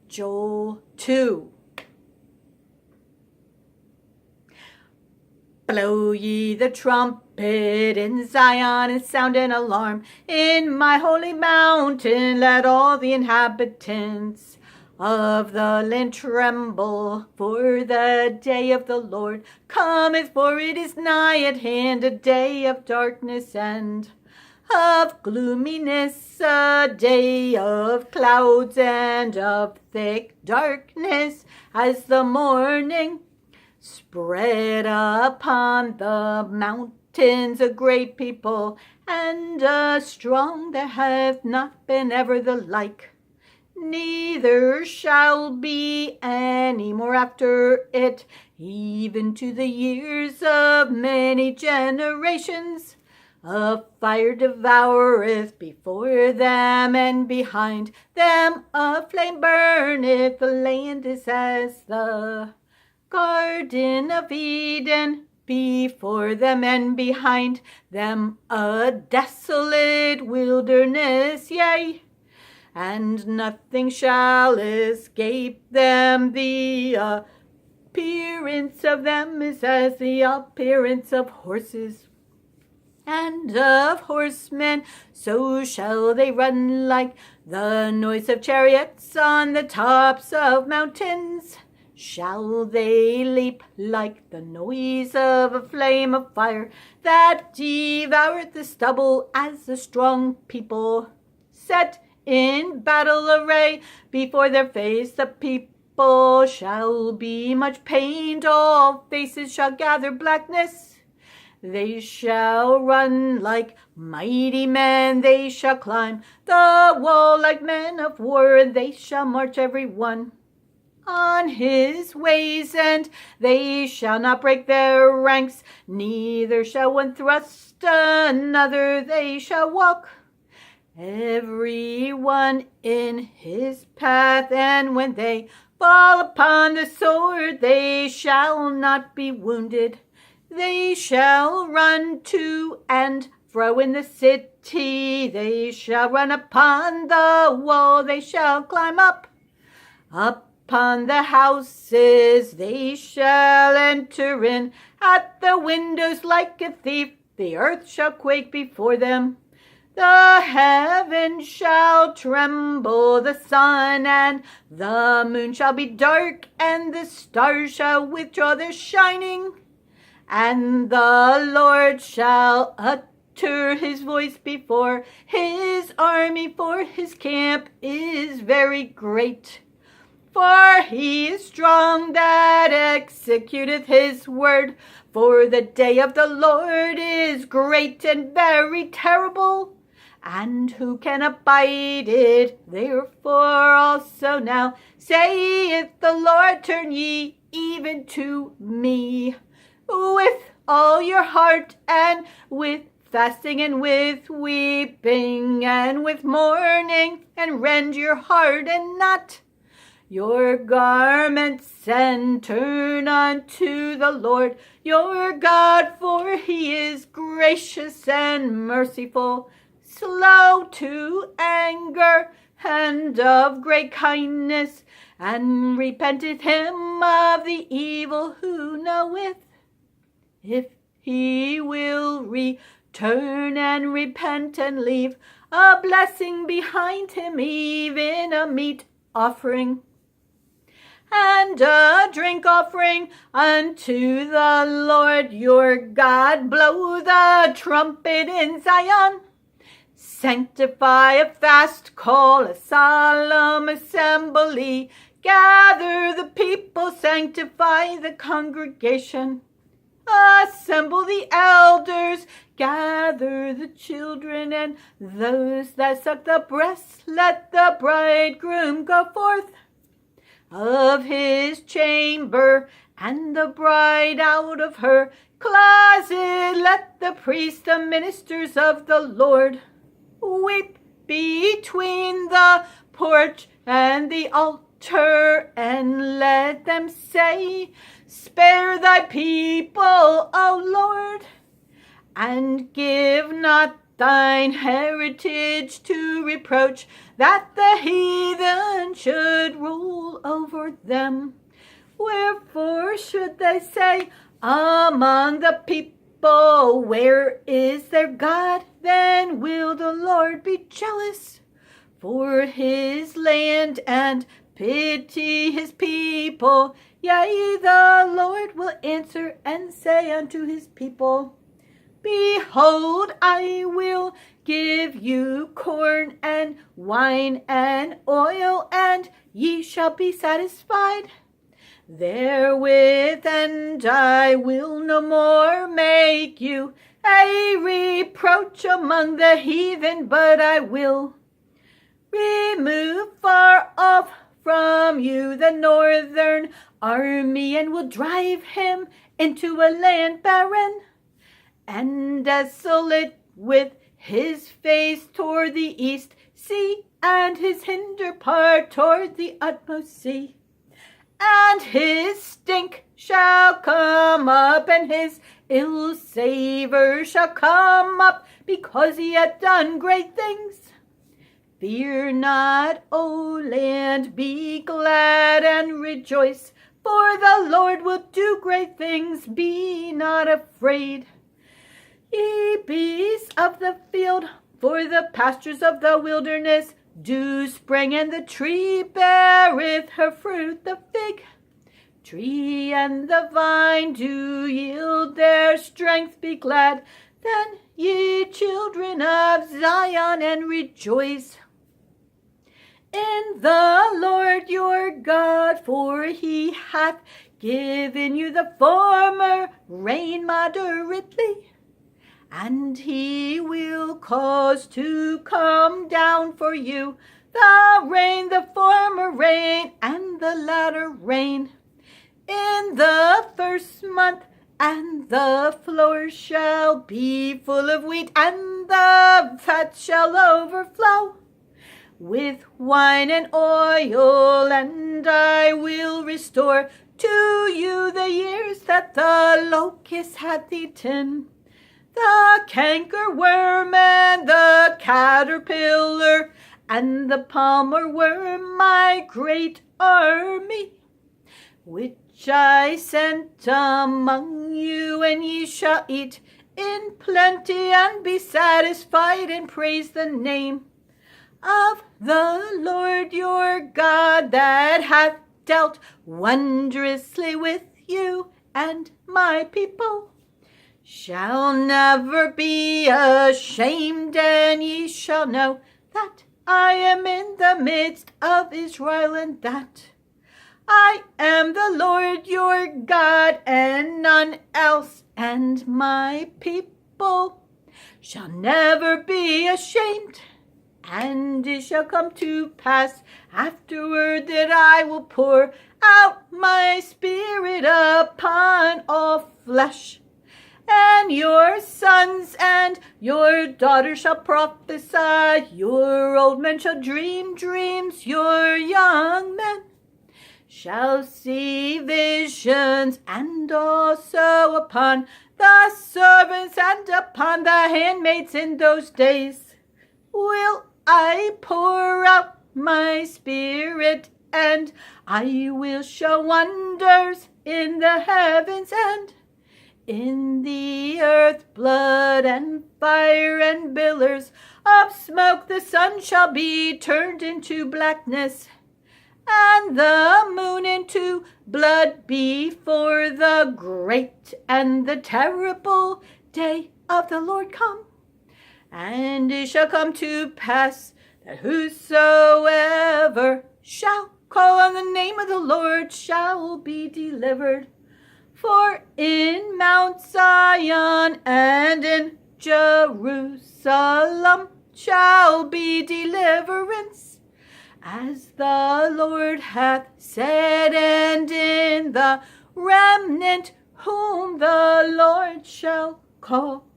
Joel 2. Blow ye the trumpet in Zion, and sound an alarm in my holy mountain. Let all the inhabitants of the land tremble, for the day of the Lord cometh, for it is nigh at hand, a day of darkness and of gloominess, a day of clouds and of thick darkness, as the morning spread upon the mountains. A great people and a strong, there hath not been ever the like, neither shall be any more after it, even to the years of many generations. A fire devoureth before them, and behind them a flame burneth. The land is as the Garden of Eden, before them and behind them a desolate wilderness, yea, and nothing shall escape them. The appearance of them is as the appearance of horses and of horsemen, so shall they run like the noise of chariots on the tops of mountains. Shall they leap like the noise of a flame of fire that devoureth the stubble, as a strong people set in battle array before their face? The people shall be much pained, all faces shall gather blackness. They shall run like mighty men, they shall climb the wall like men of war, and they shall march every one on his ways, and they shall not break their ranks, neither shall one thrust another. They shall walk every one in his path, and when they fall upon the sword, they shall not be wounded. They shall run to and fro in the city, they shall run upon the wall, they shall climb up upon the houses, they shall enter in at the windows like a thief. The earth shall quake before them, the heavens shall tremble, the sun and the moon shall be dark, and the stars shall withdraw their shining. And the Lord shall utter his voice before his army, for his camp is very great. For he is strong that executeth his word. For the day of the Lord is great and very terrible, and who can abide it? Therefore also now saith the Lord, turn ye even to me with all your heart, and with fasting, and with weeping, and with mourning, and rend your heart and not your garments, and turn unto the Lord your God, for he is gracious and merciful, slow to anger, and of great kindness, and repenteth him of the evil who knoweth. If he will return and repent, and leave a blessing behind him, even a meat offering and a drink offering unto the Lord your God, blow the trumpet in Zion, sanctify a fast, call a solemn assembly, gather the people, sanctify the congregation. Assemble the elders, gather the children, and those that suck the breast. Let the bridegroom go forth of his chamber, and the bride out of her closet. Let the priests, the ministers of the Lord, weep between the porch and the altar, and let them say, spare thy people, O Lord, and give not thine heritage to reproach, that the heathen should rule rule over them. Wherefore should they say among the people, where is their God? Then will the Lord be jealous for his land and pity his people. Yea, the Lord will answer and say unto his people, Behold, I will give you corn and wine and oil, and ye shall be satisfied therewith, and I will no more make you a reproach among the heathen, but I will remove far off from you the northern army, and will drive him into a land barren and desolate, with his face toward the east sea, and his hinder part toward the utmost sea. And his stink shall come up, and his ill savor shall come up, because he hath done great things. Fear not, O land, be glad and rejoice, for the Lord will do great things. Be not afraid, ye beasts of the field, for the pastures of the wilderness do spring, and the tree beareth her fruit, the fig tree and the vine do yield their strength. Be glad then, ye children of Zion, and rejoice in the Lord your God, for he hath given you the former rain moderately, and he will cause to come down for you the rain, the former rain, and the latter rain, in the first month. And the floor shall be full of wheat, and the fat shall overflow with wine and oil, and I will restore to you the years that the locust hath eaten, the cankerworm and the caterpillar and the palmer worm, my great army, which I sent among you, and ye shall eat in plenty and be satisfied, and praise the name of the Lord your God, that hath dealt wondrously with you, and my people shall never be ashamed, and ye shall know that I am in the midst of Israel, and that I am the Lord your God, and none else, and my people shall never be ashamed. And it shall come to pass afterward that I will pour out my spirit upon all flesh, and your sons and your daughters shall prophesy, your old men shall dream dreams, your young men shall see visions, and also upon the servants and upon the handmaids in those days will I pour out my spirit, and I will show wonders in the heavens and in the earth, blood and fire and pillars of smoke. The sun shall be turned into blackness, and the moon into blood, before the great and the terrible day of the Lord come. And it shall come to pass that whosoever shall call on the name of the Lord shall be delivered. For in Mount Zion and in Jerusalem shall be deliverance, as the Lord hath said, and in the remnant whom the Lord shall call.